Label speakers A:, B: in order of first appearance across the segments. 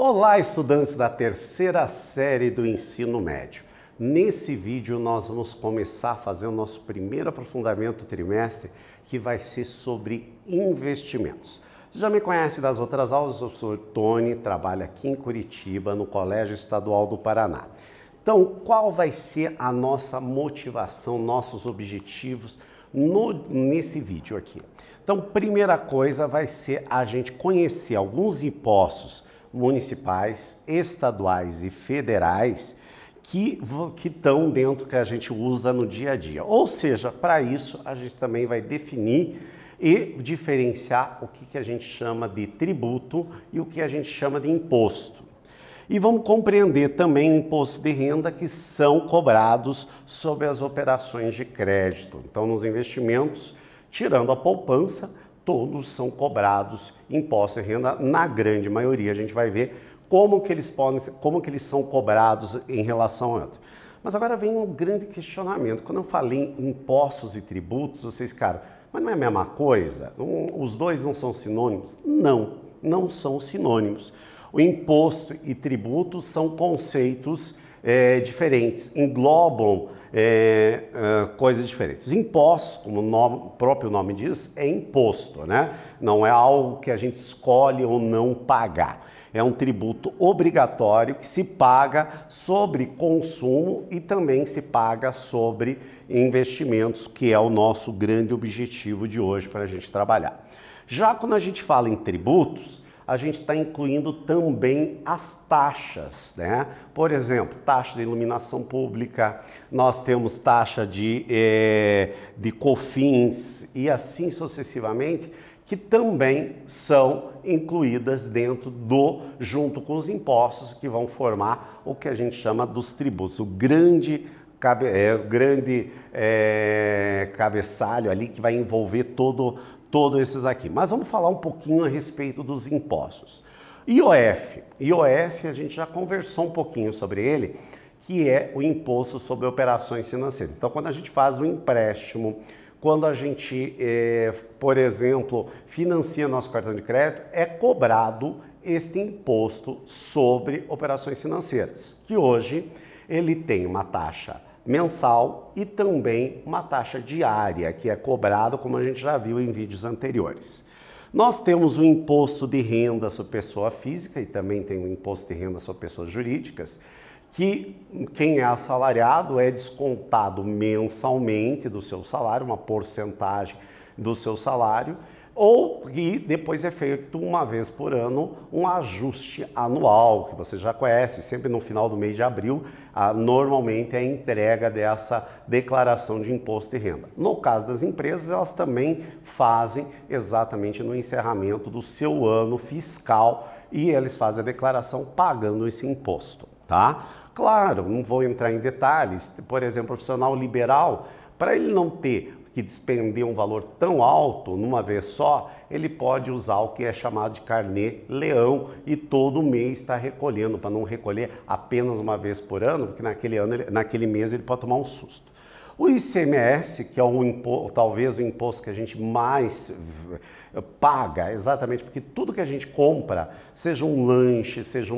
A: Olá, estudantes da terceira série do ensino médio. Nesse vídeo nós vamos começar a fazer o nosso primeiro aprofundamento do trimestre, que vai ser sobre investimentos. Você já me conhece das outras aulas, eu sou o Tony, trabalho aqui em Curitiba, no Colégio Estadual do Paraná. Então, qual vai ser a nossa motivação, nossos objetivos nesse vídeo aqui? Então, primeira coisa vai ser a gente conhecer alguns impostos municipais, estaduais e federais que estão dentro que a gente usa no dia a dia. Ou seja, para isso a gente também vai definir e diferenciar o que a gente chama de tributo e o que a gente chama de imposto. E vamos compreender também o imposto de renda que são cobrados sobre as operações de crédito. Então, nos investimentos, tirando a poupança, todos são cobrados imposto de renda, na grande maioria. A gente vai ver como que eles são cobrados em relação a outro. Mas agora vem um grande questionamento. Quando eu falei em impostos e tributos, vocês, cara, mas não é a mesma coisa? Os dois não são sinônimos? Não, não são sinônimos. O imposto e tributo são conceitos diferentes, englobam coisas diferentes. Impostos, como o próprio nome diz, é imposto, né? Não é algo que a gente escolhe ou não pagar. É um tributo obrigatório que se paga sobre consumo e também se paga sobre investimentos, que é o nosso grande objetivo de hoje para a gente trabalhar. Já quando a gente fala em tributos, a gente está incluindo também as taxas, né? Por exemplo, taxa de iluminação pública, nós temos taxa de COFINS e assim sucessivamente, que também são incluídas dentro junto com os impostos que vão formar o que a gente chama dos tributos, o grande cabeçalho ali que vai envolver todos esses aqui. Mas vamos falar um pouquinho a respeito dos impostos. IOF, a gente já conversou um pouquinho sobre ele, que é o imposto sobre operações financeiras. Então, quando a gente faz um empréstimo, quando a gente, por exemplo, financia nosso cartão de crédito, é cobrado este imposto sobre operações financeiras, que hoje ele tem uma taxa mensal e também uma taxa diária, que é cobrado, como a gente já viu em vídeos anteriores. Nós temos o imposto de renda sobre pessoa física e também tem o imposto de renda sobre pessoas jurídicas, que quem é assalariado é descontado mensalmente do seu salário, uma porcentagem do seu salário, e depois é feito uma vez por ano um ajuste anual, que você já conhece, sempre no final do mês de abril, normalmente é a entrega dessa declaração de imposto de renda. No caso das empresas, elas também fazem exatamente no encerramento do seu ano fiscal e eles fazem a declaração pagando esse imposto, tá? Claro, não vou entrar em detalhes, por exemplo, o profissional liberal, para ele não ter que despender um valor tão alto numa vez só, ele pode usar o que é chamado de carnê-leão e todo mês está recolhendo, para não recolher apenas uma vez por ano, porque naquele mês ele pode tomar um susto. O ICMS, que é talvez o imposto que a gente mais paga, exatamente porque tudo que a gente compra, seja um lanche, seja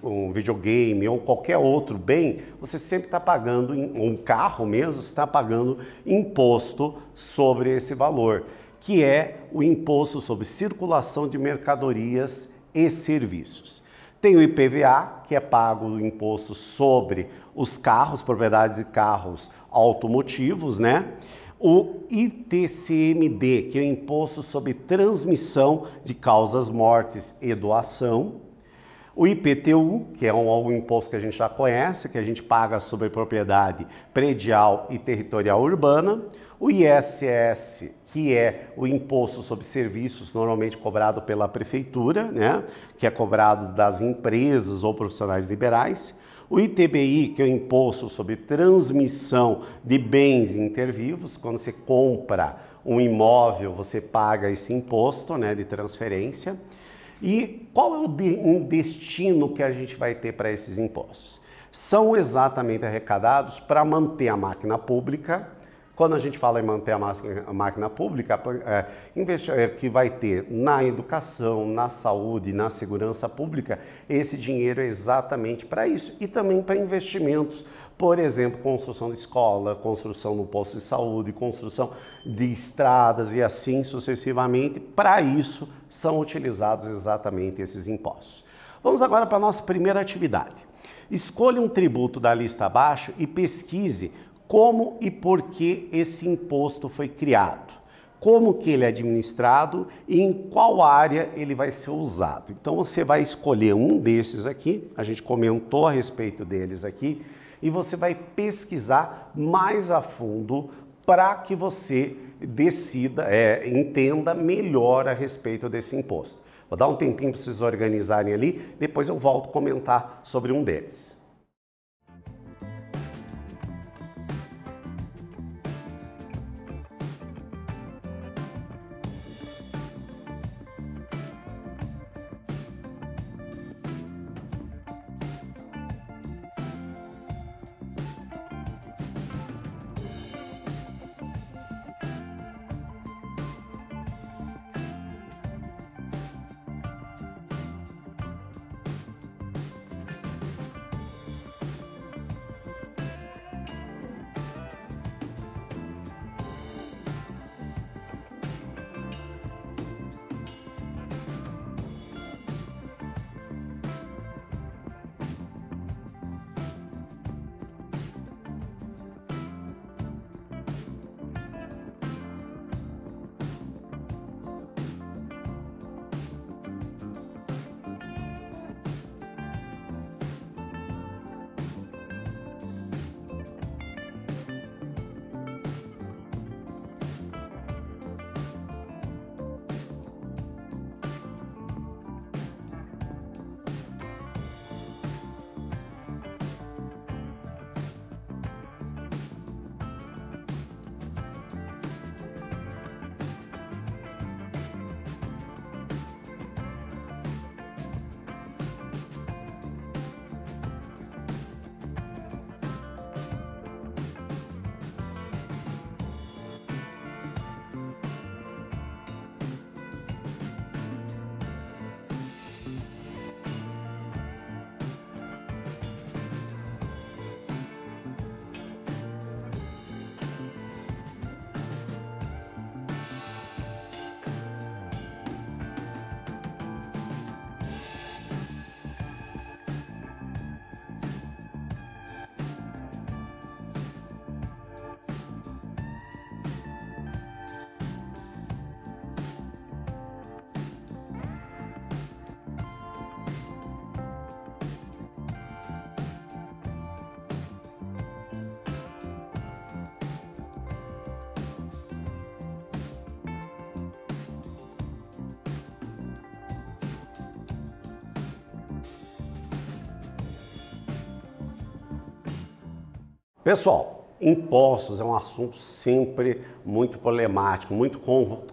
A: um videogame ou qualquer outro bem, você sempre está pagando, um carro mesmo, você está pagando imposto sobre esse valor, que é o imposto sobre circulação de mercadorias e serviços. Tem o IPVA, que é pago o imposto sobre os carros, propriedades de carros automotivos, né? O ITCMD, que é o Imposto sobre Transmissão de Causas Mortes e Doação. O IPTU, que é um imposto que a gente já conhece, que a gente paga sobre propriedade predial e territorial urbana. O ISS, que é o Imposto sobre Serviços, normalmente cobrado pela Prefeitura, né? Que é cobrado das empresas ou profissionais liberais. O ITBI, que é o Imposto sobre Transmissão de Bens Intervivos. Quando você compra um imóvel, você paga esse imposto, né, de transferência. E qual é o destino que a gente vai ter para esses impostos? São exatamente arrecadados para manter a máquina pública Quando a gente fala em manter a máquina pública, que vai ter na educação, na saúde, na segurança pública, esse dinheiro é exatamente para isso e também para investimentos, por exemplo, construção de escola, construção no posto de saúde, construção de estradas e assim sucessivamente. Para isso são utilizados exatamente esses impostos. Vamos agora para a nossa primeira atividade. Escolha um tributo da lista abaixo e pesquise como e por que esse imposto foi criado, como que ele é administrado e em qual área ele vai ser usado. Então você vai escolher um desses aqui, a gente comentou a respeito deles aqui, e você vai pesquisar mais a fundo para que você decida, entenda melhor a respeito desse imposto. Vou dar um tempinho para vocês organizarem ali, depois eu volto a comentar sobre um deles. Pessoal, impostos é um assunto sempre muito problemático, muito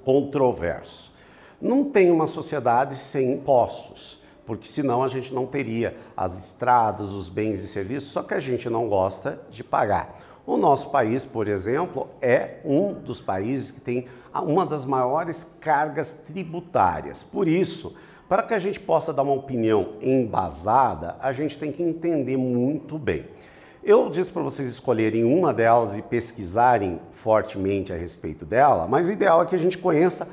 A: controverso. Não tem uma sociedade sem impostos, porque senão a gente não teria as estradas, os bens e serviços, só que a gente não gosta de pagar. O nosso país, por exemplo, é um dos países que tem uma das maiores cargas tributárias. Por isso, para que a gente possa dar uma opinião embasada, a gente tem que entender muito bem. Eu disse para vocês escolherem uma delas e pesquisarem fortemente a respeito dela, mas o ideal é que a gente conheça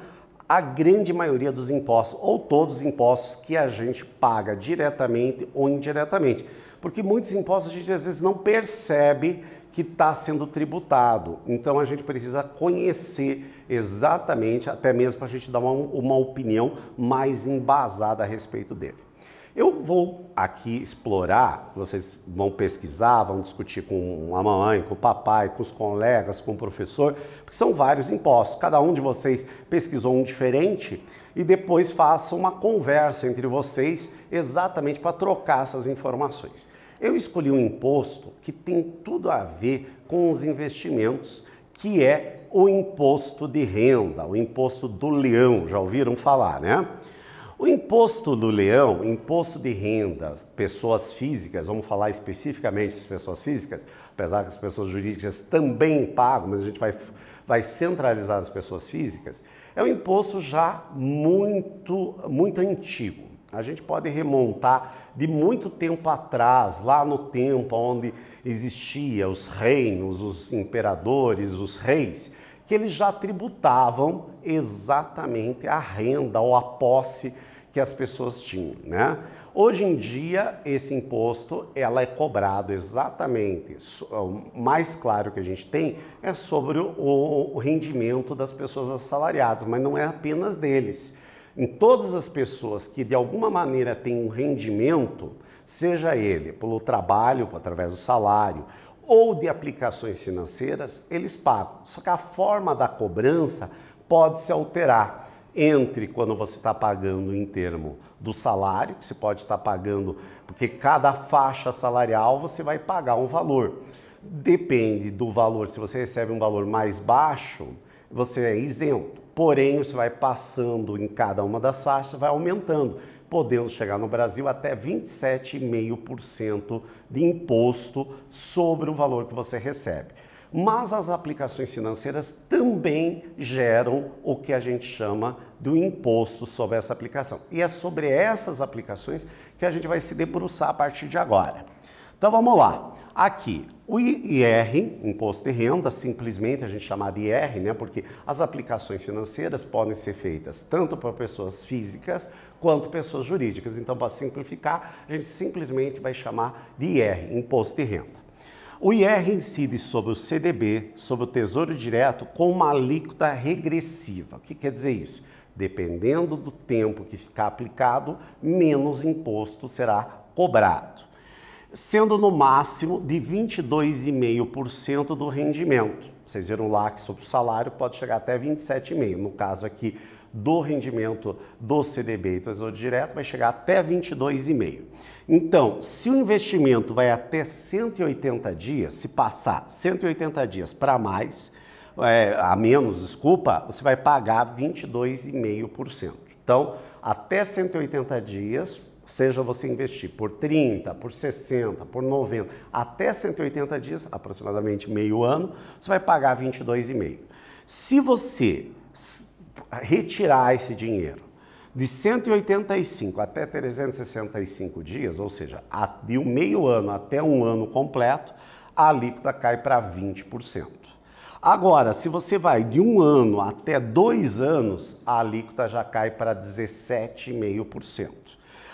A: a grande maioria dos impostos, ou todos os impostos que a gente paga diretamente ou indiretamente. Porque muitos impostos a gente às vezes não percebe que está sendo tributado. Então a gente precisa conhecer exatamente, até mesmo para a gente dar uma opinião mais embasada a respeito dele. Eu vou aqui explorar, vocês vão pesquisar, vão discutir com a mamãe, com o papai, com os colegas, com o professor, porque são vários impostos. Cada um de vocês pesquisou um diferente e depois faça uma conversa entre vocês exatamente para trocar essas informações. Eu escolhi um imposto que tem tudo a ver com os investimentos, que é o imposto de renda, o imposto do leão, já ouviram falar, né? O imposto do leão, imposto de renda, pessoas físicas, vamos falar especificamente das pessoas físicas, apesar que as pessoas jurídicas também pagam, mas a gente vai centralizar as pessoas físicas, é um imposto já muito antigo. A gente pode remontar de muito tempo atrás, lá no tempo onde existia os reinos, os imperadores, os reis, que eles já tributavam exatamente a renda ou a posse que as pessoas tinham, né? Hoje em dia, esse imposto ela é cobrado exatamente, o mais claro que a gente tem é sobre o rendimento das pessoas assalariadas, mas não é apenas deles. Em todas as pessoas que de alguma maneira têm um rendimento, seja ele pelo trabalho, através do salário, ou de aplicações financeiras, eles pagam. Só que a forma da cobrança pode se alterar entre quando você está pagando em termo do salário, que você pode estar pagando, porque cada faixa salarial você vai pagar um valor. Depende do valor, se você recebe um valor mais baixo, você é isento. Porém, você vai passando em cada uma das faixas, vai aumentando, podendo chegar no Brasil até 27,5% de imposto sobre o valor que você recebe. Mas as aplicações financeiras também geram o que a gente chama do imposto sobre essa aplicação. E é sobre essas aplicações que a gente vai se debruçar a partir de agora. Então vamos lá. Aqui, o IR, Imposto de Renda, simplesmente a gente chama de IR, né? Porque as aplicações financeiras podem ser feitas tanto para pessoas físicas quanto pessoas jurídicas. Então, para simplificar, a gente simplesmente vai chamar de IR, Imposto de Renda. O IR incide sobre o CDB, sobre o Tesouro Direto, com uma alíquota regressiva. O que quer dizer isso? Dependendo do tempo que ficar aplicado, menos imposto será cobrado, sendo no máximo de 22,5% do rendimento. Vocês viram lá que sobre o salário pode chegar até 27,5%. No caso aqui do rendimento do CDB e do Tesouro Direto, vai chegar até 22,5%. Então, se o investimento vai até 180 dias, se passar 180 dias para mais, a menos, desculpa, você vai pagar 22,5%. Então, até 180 dias, seja você investir por 30, por 60, por 90, até 180 dias, aproximadamente meio ano, você vai pagar 22,5%. Se você retirar esse dinheiro de 185 até 365 dias, ou seja, de um meio ano até um ano completo, a alíquota cai para 20%. Agora, se você vai de um ano até 2 anos, a alíquota já cai para 17,5%.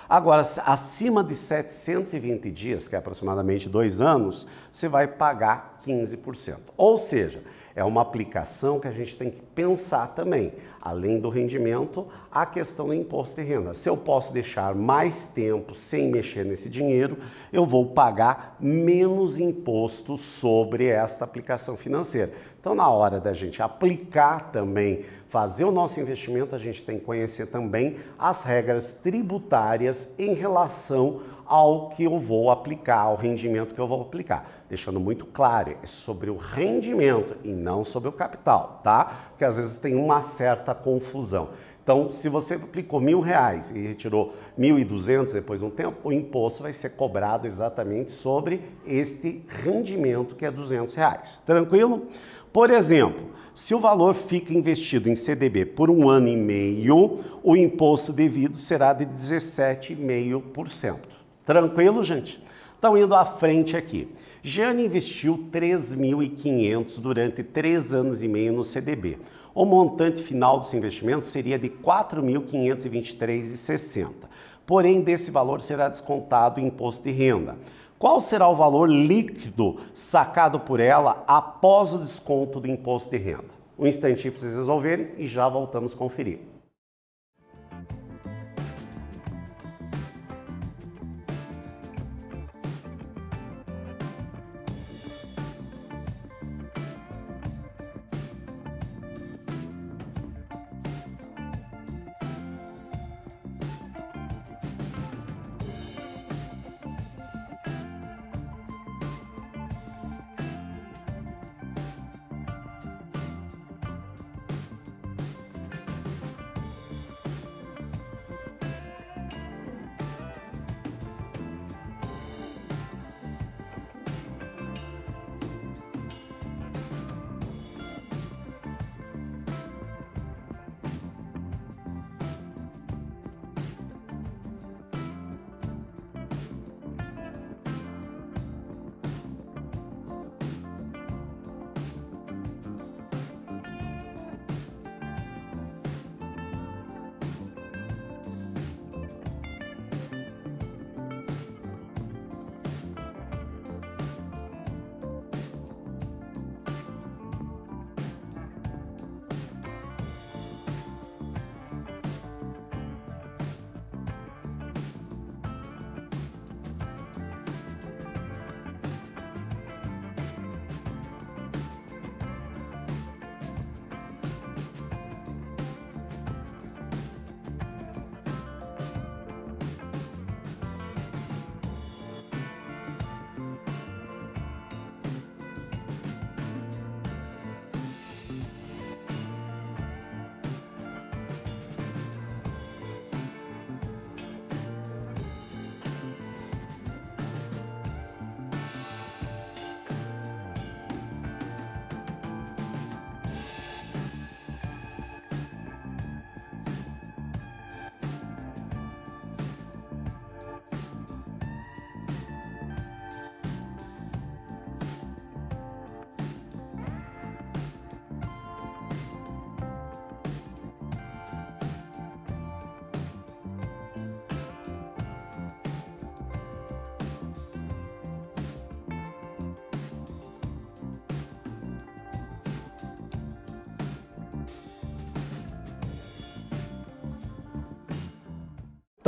A: Agora, acima de 720 dias, que é aproximadamente 2 anos, você vai pagar 15%. Ou seja, é uma aplicação que a gente tem que pensar também, além do rendimento, a questão do imposto de renda. Se eu posso deixar mais tempo sem mexer nesse dinheiro, eu vou pagar menos imposto sobre esta aplicação financeira. Então, na hora da gente aplicar também, fazer o nosso investimento, a gente tem que conhecer também as regras tributárias em relação ao que eu vou aplicar, ao rendimento que eu vou aplicar. Deixando muito claro, é sobre o rendimento e não sobre o capital, tá? Porque às vezes tem uma certa confusão. Então, se você aplicou R$1.000 e retirou 1.200 depois de um tempo, o imposto vai ser cobrado exatamente sobre este rendimento que é R$200. Tranquilo? Por exemplo, se o valor fica investido em CDB por 1 ano e meio, o imposto devido será de 17,5%. Tranquilo, gente? Então, indo à frente aqui. Jeane investiu 3.500 durante 3 anos e meio no CDB. O montante final dos investimentos seria de 4.523,60. Porém, desse valor será descontado o imposto de renda. Qual será o valor líquido sacado por ela após o desconto do imposto de renda? Um instantinho para vocês resolverem e já voltamos a conferir.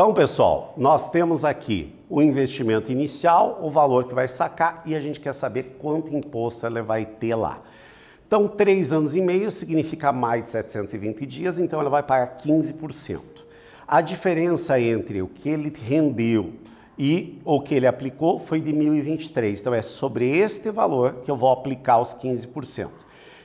A: Então, pessoal, nós temos aqui o investimento inicial, o valor que vai sacar e a gente quer saber quanto imposto ela vai ter lá. Então, 3 anos e meio significa mais de 720 dias, então ela vai pagar 15%. A diferença entre o que ele rendeu e o que ele aplicou foi de 1.023. Então, é sobre este valor que eu vou aplicar os 15%.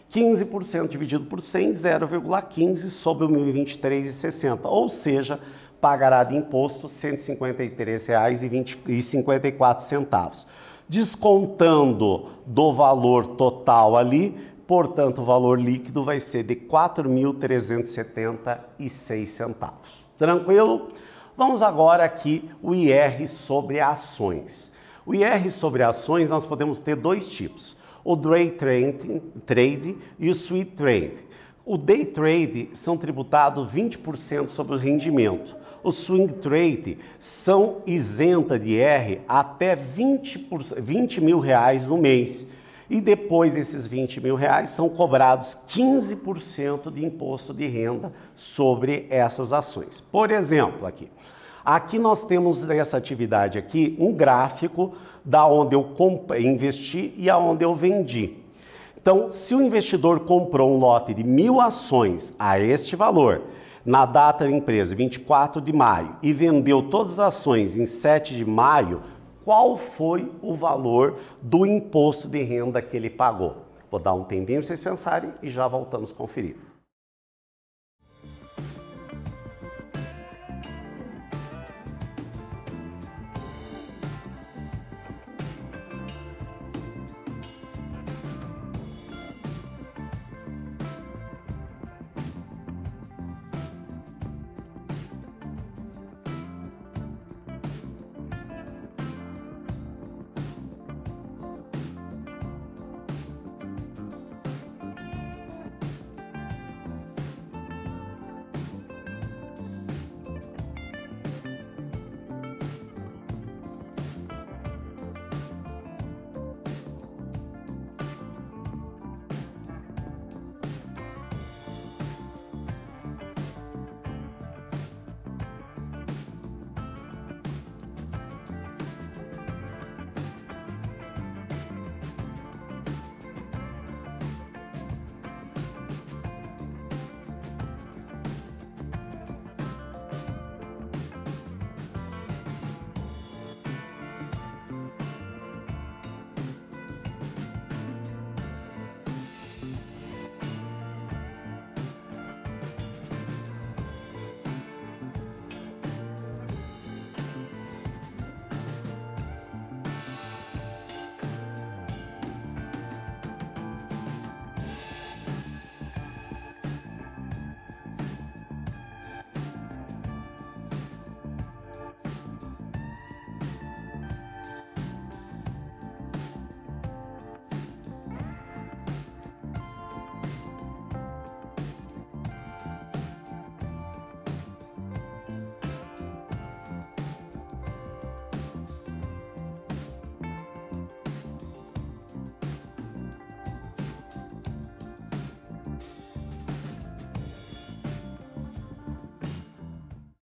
A: 15% dividido por 100, 0,15 sobre o 1.023,60, ou seja, pagará de imposto R$ 153,54. Descontando do valor total ali, portanto, o valor líquido vai ser de R$ 4.376. Tranquilo? Vamos agora aqui o IR sobre ações. O IR sobre ações nós podemos ter dois tipos, o Day Trade e o Swing Trade. O Day Trade são tributados 20% sobre o rendimento. O Swing Trade são isenta de IR até 20 mil reais no mês. E depois desses 20 mil reais são cobrados 15% de imposto de renda sobre essas ações. Por exemplo, aqui nós temos nessa atividade aqui um gráfico da onde eu investi e aonde eu vendi. Então, se o investidor comprou um lote de 1.000 ações a este valor, na data da empresa, 24 de maio, e vendeu todas as ações em 7 de maio, qual foi o valor do imposto de renda que ele pagou? Vou dar um tempinho para vocês pensarem e já voltamos a conferir.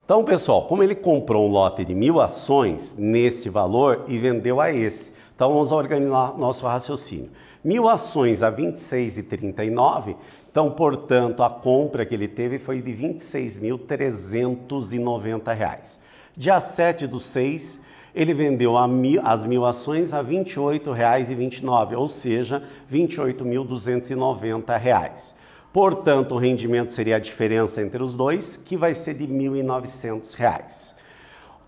A: Então, pessoal, como ele comprou um lote de 1.000 ações nesse valor e vendeu a esse, então vamos organizar nosso raciocínio. 1.000 ações a R$ 26,39, então, portanto, a compra que ele teve foi de R$ 26.390. Dia 7/6, ele vendeu as 1.000 ações a R$ 28,29, ou seja, R$ 28.290. Portanto, o rendimento seria a diferença entre os dois, que vai ser de R$ 1.900.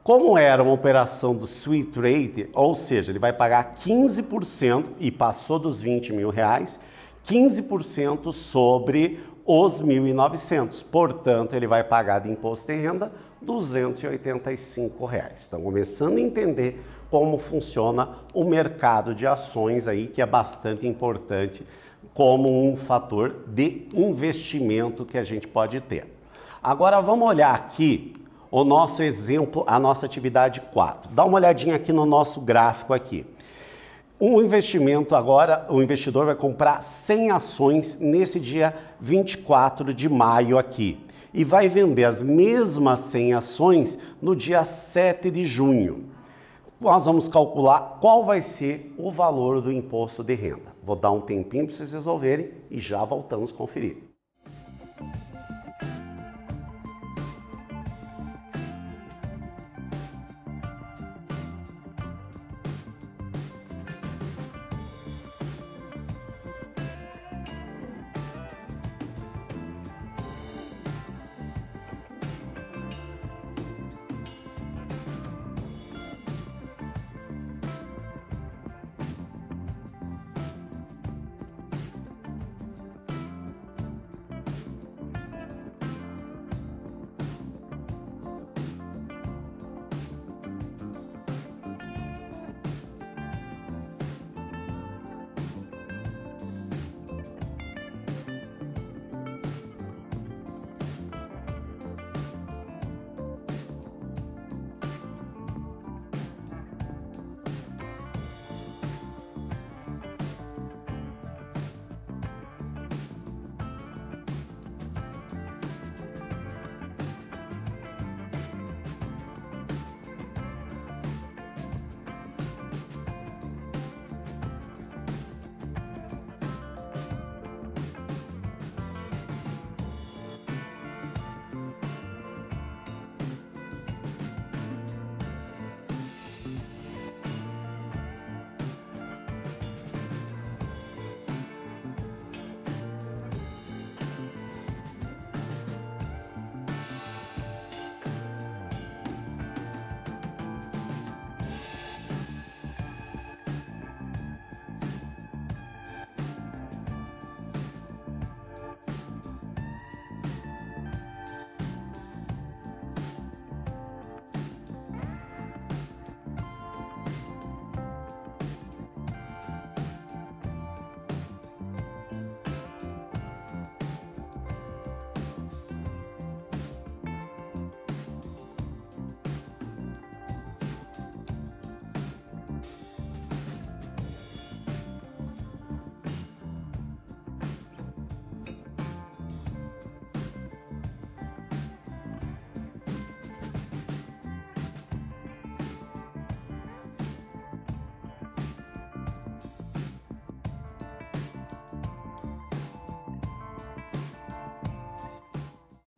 A: Como era uma operação do Swing Trade, ou seja, ele vai pagar 15% e passou dos R$ 20 mil, 15% sobre os R$ 1.900. Portanto, ele vai pagar de imposto de renda R$ 285. Então, começando a entender como funciona o mercado de ações aí, que é bastante importante como um fator de investimento que a gente pode ter. Agora vamos olhar aqui o nosso exemplo, a nossa atividade 4. Dá uma olhadinha aqui no nosso gráfico aqui. Um investimento agora, o investidor vai comprar 100 ações nesse dia 24 de maio aqui. e vai vender as mesmas 100 ações no dia 7 de junho. Nós vamos calcular qual vai ser o valor do imposto de renda. Vou dar um tempinho para vocês resolverem e já voltamos a conferir.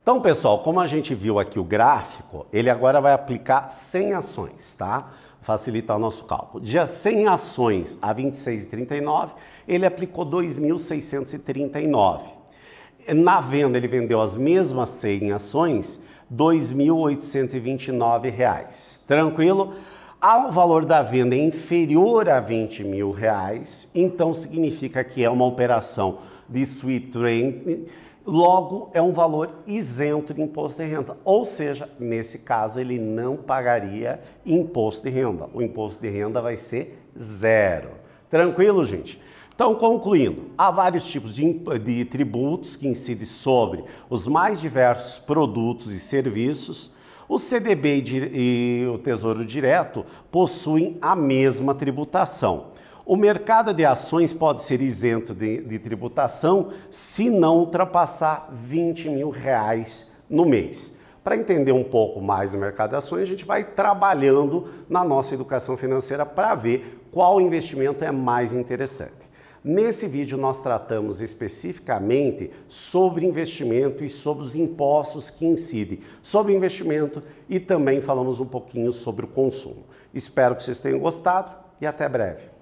A: Então, pessoal, como a gente viu aqui o gráfico, ele agora vai aplicar 100 ações, tá? Facilitar o nosso cálculo. Dia 100 ações a R$ 26,39, ele aplicou R$ 2.639. Na venda, ele vendeu as mesmas 100 ações, R$ 2.829. Tranquilo? O valor da venda é inferior a R$ 20 mil, então significa que é uma operação de swing trade. Logo, é um valor isento de imposto de renda, ou seja, nesse caso ele não pagaria imposto de renda. O imposto de renda vai ser zero. Tranquilo, gente? Então, concluindo, há vários tipos de tributos que incidem sobre os mais diversos produtos e serviços. O CDB e o Tesouro Direto possuem a mesma tributação. O mercado de ações pode ser isento de tributação se não ultrapassar R$ 20 mil no mês. Para entender um pouco mais o mercado de ações, a gente vai trabalhando na nossa educação financeira para ver qual investimento é mais interessante. Nesse vídeo nós tratamos especificamente sobre investimento e sobre os impostos que incidem sobre o investimento e também falamos um pouquinho sobre o consumo. Espero que vocês tenham gostado e até breve.